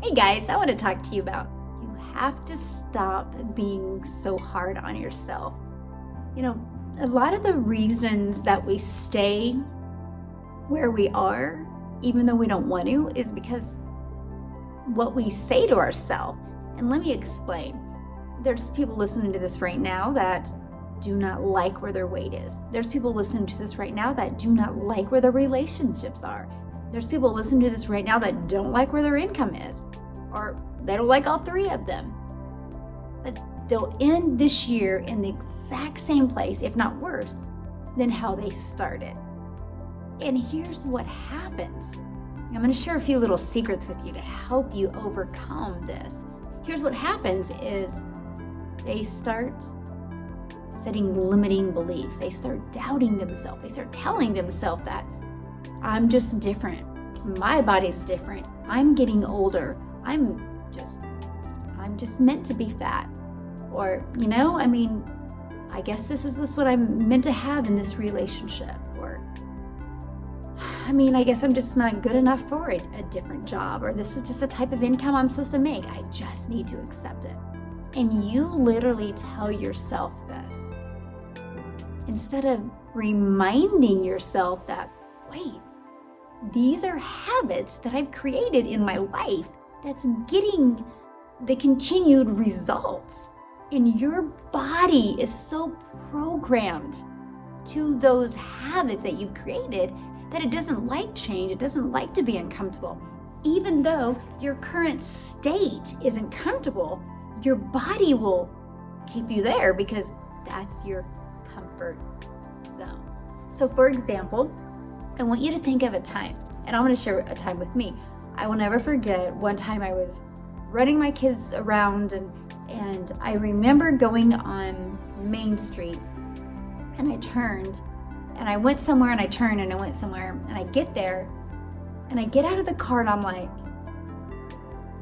Hey guys, I want to talk to you about you have to stop being so hard on yourself. You know, a lot of the reasons that we stay where we are, even though we don't want to, is because what we say to ourselves. And let me explain. There's people listening to this right now that do not like where their weight is. There's people listening to this right now that do not like where their relationships are. There's people listening to this right now that don't like where their income is, or they don't like all three of them. But they'll end this year in the exact same place, if not worse, than how they started. And here's what happens. I'm going to share a few little secrets with you to help you overcome this. Here's what happens is they start setting limiting beliefs. They start doubting themselves. They start telling themselves that I'm just different. My body's different. I'm getting older. I'm just meant to be fat. Or, I guess this is just what I'm meant to have in this relationship. Or, I guess I'm just not good enough for a different job. Or this is just the type of income I'm supposed to make. I just need to accept it. And you literally tell yourself this instead of reminding yourself that, wait, these are habits that I've created in my life that's getting the continued results. And your body is so programmed to those habits that you've created that it doesn't like change. It doesn't like to be uncomfortable. Even though your current state isn't comfortable, your body will keep you there because that's your comfort zone. So for example, I want you to think of a time, and I'm going to share a time with me. I will never forget one time I was running my kids around and I remember going on Main Street and I turned and I went somewhere and I turned and I went somewhere and I get there and I get out of the car and I'm like,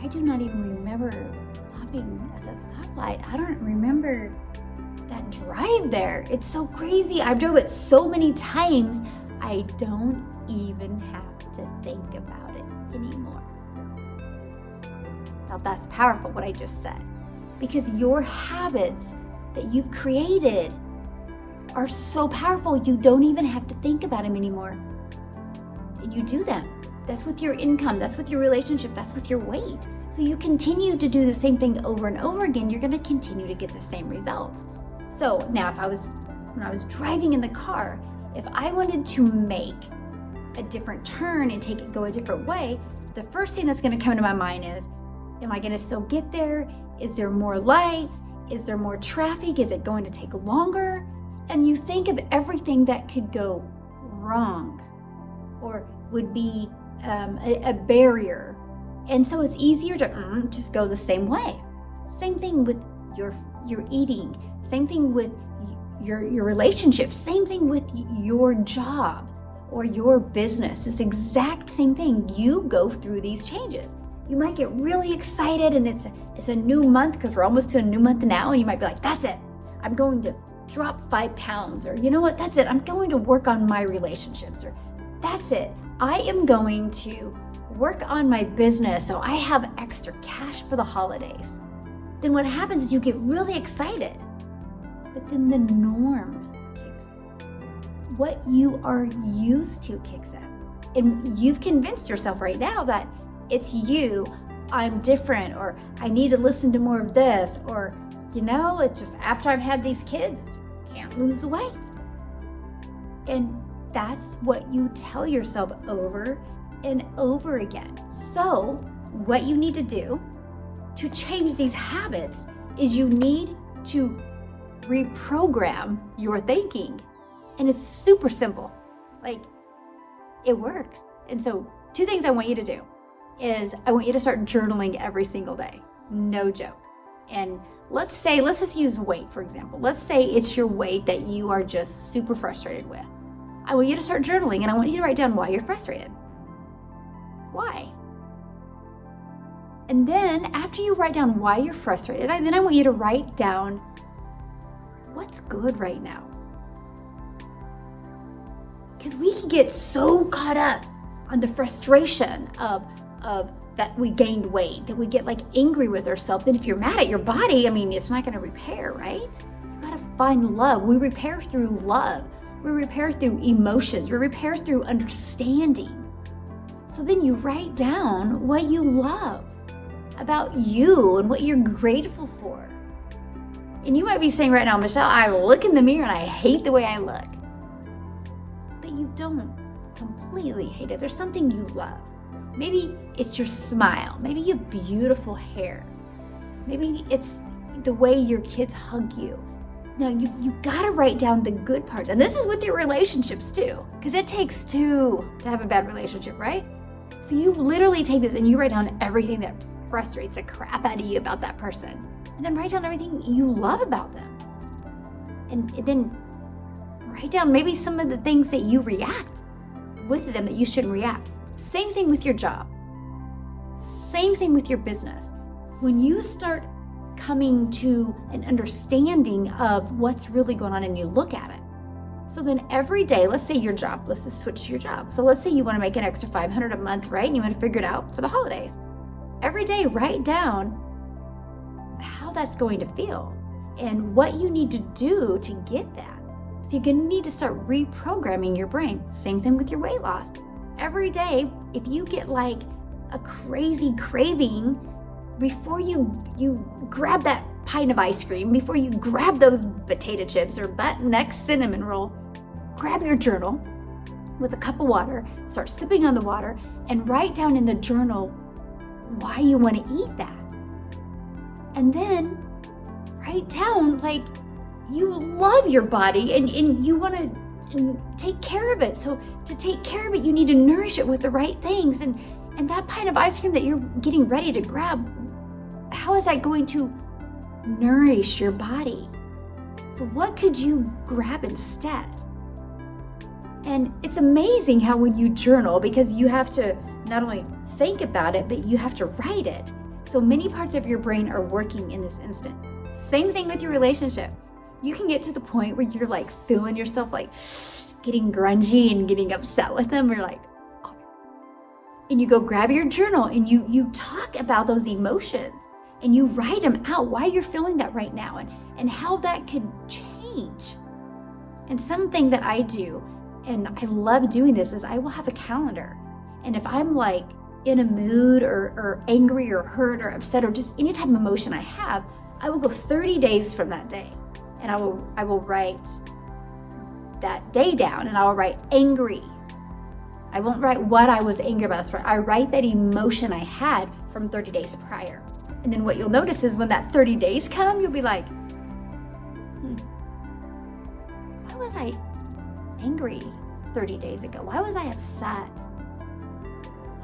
I do not even remember stopping at that stoplight. I don't remember that drive there. It's so crazy. I've drove it so many times. I don't even have to think about it anymore. Now that's powerful what I just said, because your habits that you've created are so powerful you don't even have to think about them anymore. And you do them. That's with your income, that's with your relationship, that's with your weight. So you continue to do the same thing over and over again, you're gonna continue to get the same results. So now when I was driving in the car, if I wanted to make a different turn and go a different way, the first thing that's going to come to my mind is, am I going to still get there? Is there more lights? Is there more traffic? Is it going to take longer? And you think of everything that could go wrong or would be a barrier. And so it's easier to just go the same way. Same thing with your eating. Same thing with your relationship, same thing with your job or your business. It's the exact same thing. You go through these changes. You might get really excited and it's a new month because we're almost to a new month now, and you might be like, that's it. I'm going to drop 5 pounds, or you know what, that's it. I'm going to work on my relationships, or that's it. I am going to work on my business so I have extra cash for the holidays. Then what happens is you get really excited. But then the norm kicks in. What you are used to kicks in. And you've convinced yourself right now that it's you, I'm different, or I need to listen to more of this, or, it's just after I've had these kids, can't lose the weight. And that's what you tell yourself over and over again. So what you need to do to change these habits is you need to reprogram your thinking. And it's super simple. It works. And so 2 things I want you to do is I want you to start journaling every single day. No joke. And let's just use weight, for example. Let's say it's your weight that you are just super frustrated with. I want you to start journaling and I want you to write down why you're frustrated. Why? And then after you write down why you're frustrated, I want you to write down what's good right now. Because we can get so caught up on the frustration of that we gained weight, that we get like angry with ourselves. And if you're mad at your body, I mean, it's not going to repair, right? You got to find love. We repair through love. We repair through emotions. We repair through understanding. So then you write down what you love about you and what you're grateful for. And you might be saying right now, Michelle, I look in the mirror and I hate the way I look. But you don't completely hate it. There's something you love. Maybe it's your smile. Maybe you have beautiful hair. Maybe it's the way your kids hug you. No, you gotta write down the good parts. And this is with your relationships too, because it takes two to have a bad relationship, right? So you literally take this and you write down everything that just frustrates the crap out of you about that person. And then write down everything you love about them. And then write down maybe some of the things that you react with them that you shouldn't react. Same thing with your job. Same thing with your business. When you start coming to an understanding of what's really going on and you look at it. So then every day, let's say your job, let's just switch to your job. So let's say you want to make an extra $500 a month, right? And you want to figure it out for the holidays. Every day, write down how that's going to feel and what you need to do to get that. So you're going to need to start reprogramming your brain. Same thing with your weight loss. Every day, if you get like a crazy craving, before you grab that pint of ice cream, before you grab those potato chips or that next cinnamon roll, grab your journal with a cup of water, start sipping on the water, and write down in the journal why you want to eat that. And then write down like you love your body and you want to take care of it. So to take care of it, you need to nourish it with the right things. And that pint of ice cream that you're getting ready to grab, how is that going to nourish your body? So what could you grab instead? And it's amazing how when you journal, because you have to not only think about it, but you have to write it. So many parts of your brain are working in this instant. Same thing with your relationship. You can get to the point where you're like feeling yourself like getting grungy and getting upset with them, or like, oh. And you go grab your journal and you talk about those emotions and you write them out, why you're feeling that right now and how that could change. And something that I do, and I love doing this, is I will have a calendar. And if I'm like in a mood or angry or hurt or upset or just any type of emotion I have, I will go 30 days from that day. And I will write that day down, and I will write angry. I won't write what I was angry about. I write that emotion I had from 30 days prior. And then what you'll notice is when that 30 days come, you'll be like, why was I angry 30 days ago? Why was I upset?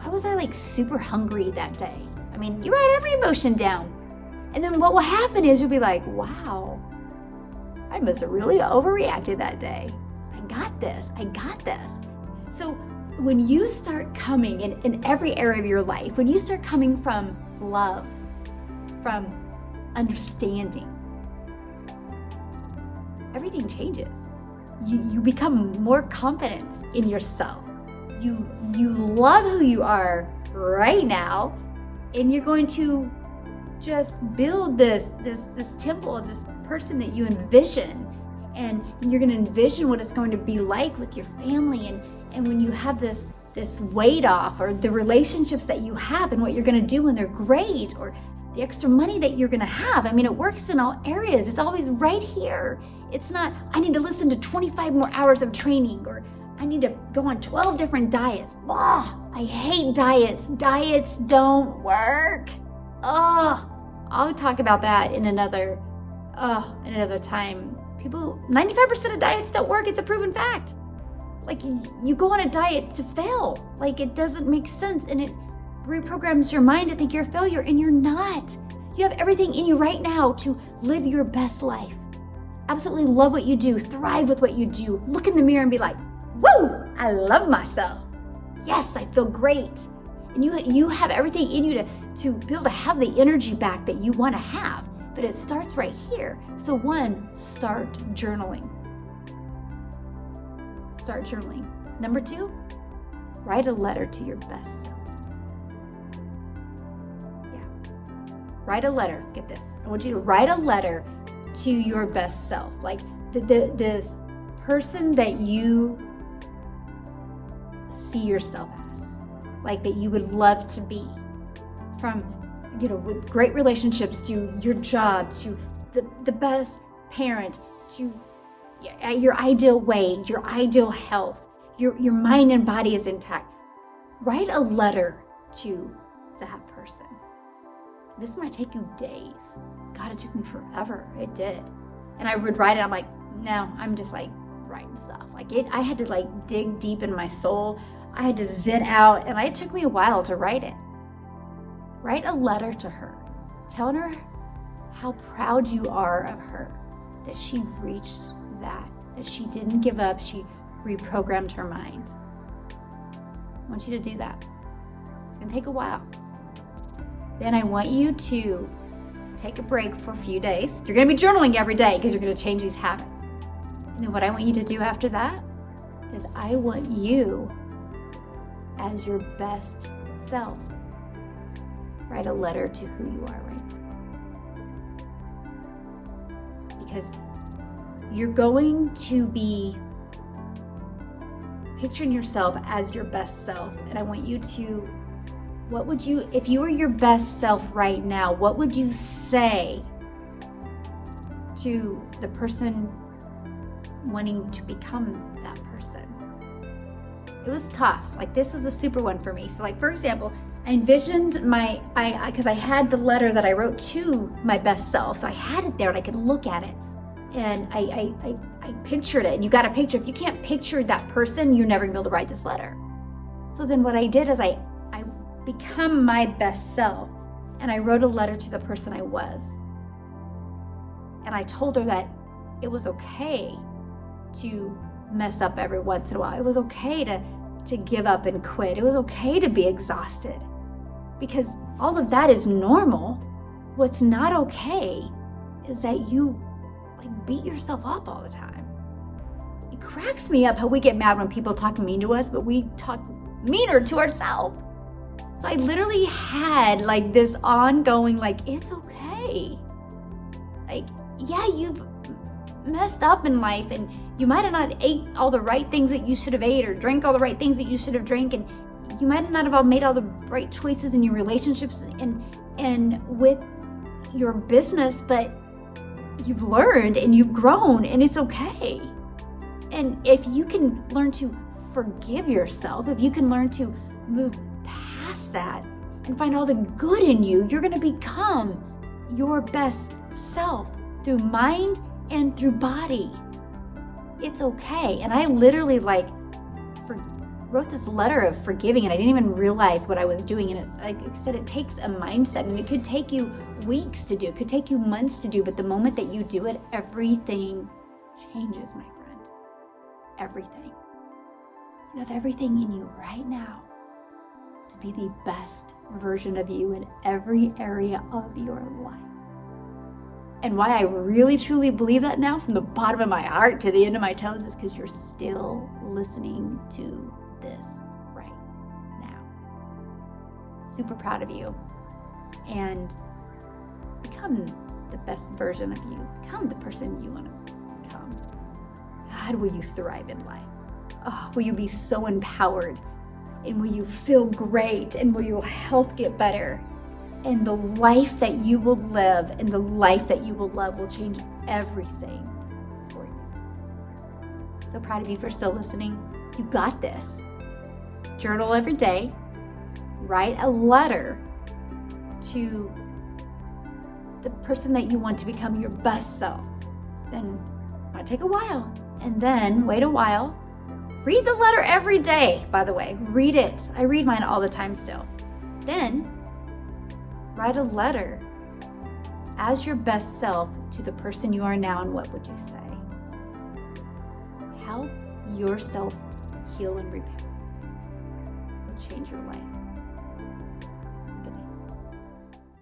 Why was I like super hungry that day? I mean, you write every emotion down. And then what will happen is you'll be like, wow, I must have really overreacted that day. I got this. So when you start coming in every area of your life, when you start coming from love, from understanding, everything changes. You become more confident in yourself. You love who you are right now, and you're going to just build this temple of this person that you envision, and you're going to envision what it's going to be like with your family, and when you have this weight off, or the relationships that you have and what you're going to do when they're great, or the extra money that you're going to have. I mean, it works in all areas. It's always right here. It's not, I need to listen to 25 more hours of training, or I need to go on 12 different diets. I hate diets. Diets don't work. I'll talk about that in another time. 95% of diets don't work. It's a proven fact. Like, you go on a diet to fail. Like, it doesn't make sense, and it reprograms your mind to think you're a failure, and you're not. You have everything in you right now to live your best life. Absolutely love what you do. Thrive with what you do. Look in the mirror and be like, woo, I love myself. Yes, I feel great. And you have everything in you to be able to have the energy back that you want to have. But it starts right here. So 1, start journaling. Start journaling. Number 2, write a letter to your best self. Write a letter. Get this. I want you to write a letter to your best self. Like this person that you see yourself as. Like that you would love to be. From, with great relationships to your job, to the best parent, to your ideal weight, your ideal health, your mind and body is intact. Write a letter to that person. This might take you days. God, it took me forever. It did. And I would write it. I'm like, no, I'm just like writing stuff. I had to like dig deep in my soul. I had to zen out, and it took me a while to write it. Write a letter to her, telling her how proud you are of her, that she reached that she didn't give up, she reprogrammed her mind. I want you to do that. It's gonna take a while. Then I want you to take a break for a few days. You're gonna be journaling every day because you're gonna change these habits. And then what I want you to do after that is I want you, as your best self, write a letter to who you are right now. Because you're going to be picturing yourself as your best self. And I want you to, if you were your best self right now, what would you say to the person wanting to become that person? It was tough. This was a super one for me. So for example, I envisioned because I had the letter that I wrote to my best self. So I had it there and I could look at it. And I pictured it. And you got to picture. If you can't picture that person, you're never going to be able to write this letter. So then what I did is I become my best self. And I wrote a letter to the person I was. And I told her that it was okay to mess up every once in a while. It was okay to give up and quit. It was okay to be exhausted. Because all of that is normal. What's not okay is that you beat yourself up all the time. It cracks me up how we get mad when people talk mean to us, but we talk meaner to ourselves. So I literally had this ongoing, it's okay. Yeah, you've messed up in life and you might have not ate all the right things that you should have ate or drank all the right things that you should have drank, and you might not have all made all the right choices in your relationships and with your business, but you've learned and you've grown and it's okay. And if you can learn to forgive yourself, if you can learn to move past that and find all the good in you, you're going to become your best self through mind and through body. It's okay. And I literally wrote this letter of forgiving, and I didn't even realize what I was doing. And like I said, it takes a mindset, and it could take you weeks to do. It could take you months to do. But the moment that you do it, everything changes, my friend. Everything. You have everything in you right now to be the best version of you in every area of your life. And why I really truly believe that now, from the bottom of my heart to the end of my toes, is because you're still listening to this right now. Super proud of you. And become the best version of you. Become the person you want to become. God, will you thrive in life? Oh, will you be so empowered? And will you feel great? And will your health get better? And the life that you will live and the life that you will love will change everything for you. So proud of you for still listening. You got this. Journal every day. Write a letter to the person that you want to become your best self. Then it might take a while. And then wait a while. Read the letter every day, by the way. Read it. I read mine all the time still. Then write a letter as your best self to the person you are now, and what would you say? Help yourself heal and repair. It'll change your life.